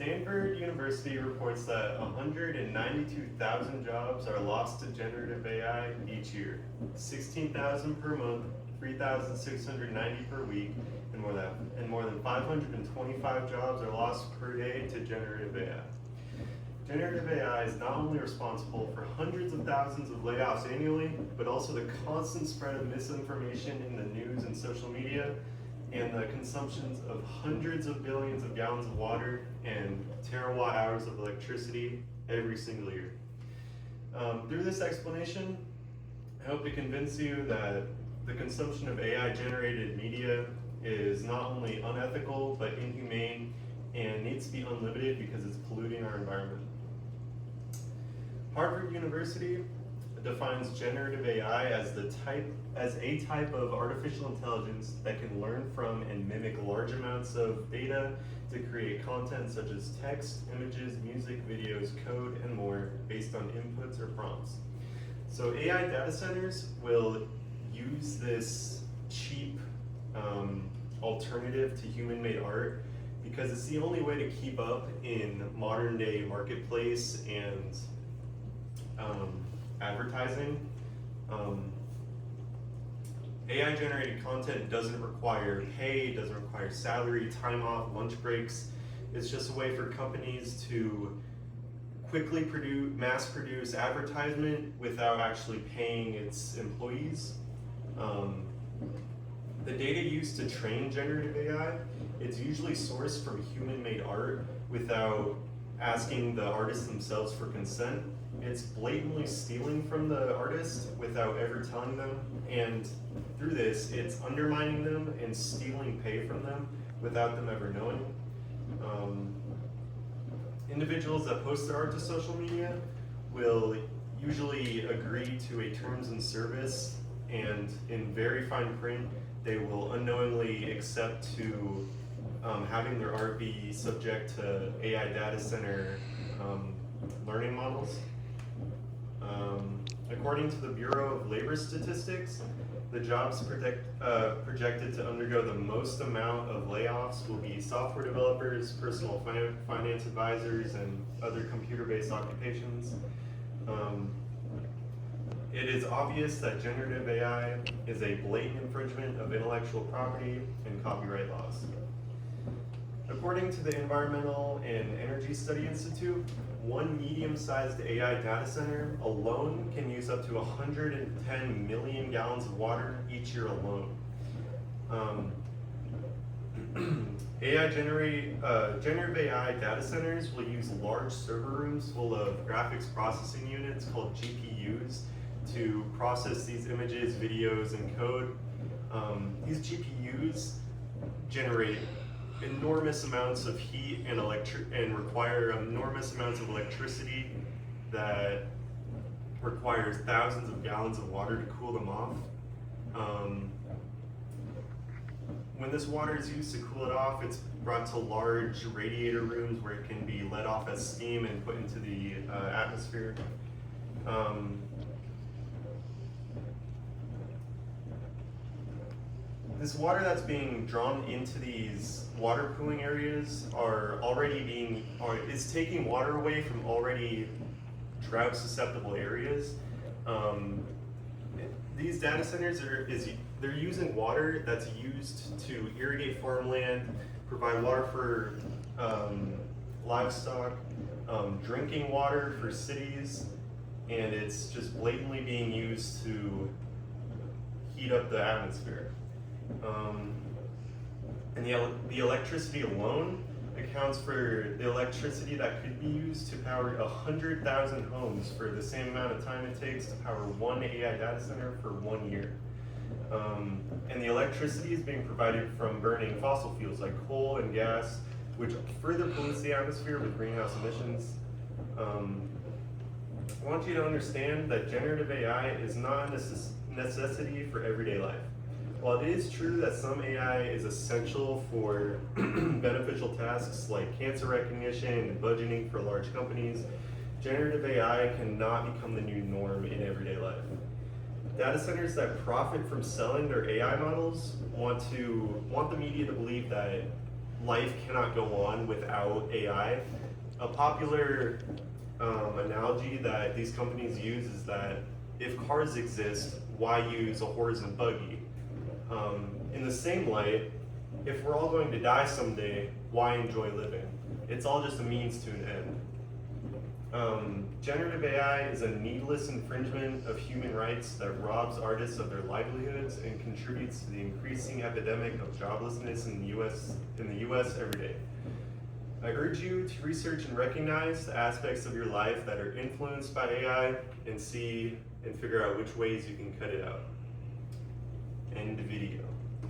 Stanford University reports that 192,000 jobs are lost to generative AI each year. 16,000 per month, 3,690 per week, and more than 525 jobs are lost per day to generative AI. Generative AI is not only responsible for hundreds of thousands of layoffs annually, but also the constant spread of misinformation in the news and social media, and the consumptions of hundreds of billions of gallons of water and terawatt hours of electricity every single year. Through this explanation, I hope to convince you that the consumption of AI-generated media is not only unethical, but inhumane, and needs to be unlimited because it's polluting our environment. Harvard University defines generative AI as a type of artificial intelligence that can learn from and mimic large amounts of data to create content such as text, images, music, videos, code, and more based on inputs or prompts. So AI data centers will use this cheap alternative to human-made art because it's the only way to keep up in modern-day marketplace and advertising. AI-generated content doesn't require pay, doesn't require salary, time off, lunch breaks. It's just a way for companies to quickly mass produce advertisement without actually paying its employees. The data used to train generative AI, it's usually sourced from human-made art without asking the artists themselves for consent. It's blatantly stealing from the artist without ever telling them, and through this, it's undermining them and stealing pay from them without them ever knowing. Individuals that post their art to social media will usually agree to a terms and service, and in very fine print, they will unknowingly accept to having their art be subject to AI data center learning models. According to the Bureau of Labor Statistics, the jobs projected to undergo the most amount of layoffs will be software developers, personal finance advisors, and other computer-based occupations. It is obvious that generative AI is a blatant infringement of intellectual property and copyright laws. According to the Environmental and Energy Study Institute, one medium-sized AI data center alone can use up to 110 million gallons of water each year alone. Generative AI data centers will use large server rooms full of graphics processing units called GPUs to process these images, videos, and code. These GPUs generate enormous amounts of heat and require enormous amounts of electricity that requires thousands of gallons of water to cool them off. When this water is used to cool it off, it's brought to large radiator rooms where it can be let off as steam and put into the atmosphere. This water that's being drawn into these water cooling areas is taking water away from already drought susceptible areas. These data centers they're using water that's used to irrigate farmland, provide water for livestock, drinking water for cities, and it's just blatantly being used to heat up the atmosphere. And the electricity alone accounts for the electricity that could be used to power 100,000 homes for the same amount of time it takes to power one AI data center for 1 year. And the electricity is being provided from burning fossil fuels like coal and gas, which further pollutes the atmosphere with greenhouse emissions. I want you to understand that generative AI is not a necessity for everyday life. While it is true that some AI is essential for beneficial tasks like cancer recognition and budgeting for large companies, generative AI cannot become the new norm in everyday life. Data centers that profit from selling their AI models want the media to believe that life cannot go on without AI. A popular analogy that these companies use is that if cars exist, why use a horse and buggy? In the same light, if we're all going to die someday, why enjoy living? It's all just a means to an end. Generative AI is a needless infringement of human rights that robs artists of their livelihoods and contributes to the increasing epidemic of joblessness in the US every day. I urge you to research and recognize the aspects of your life that are influenced by AI and see and figure out which ways you can cut it out. End video.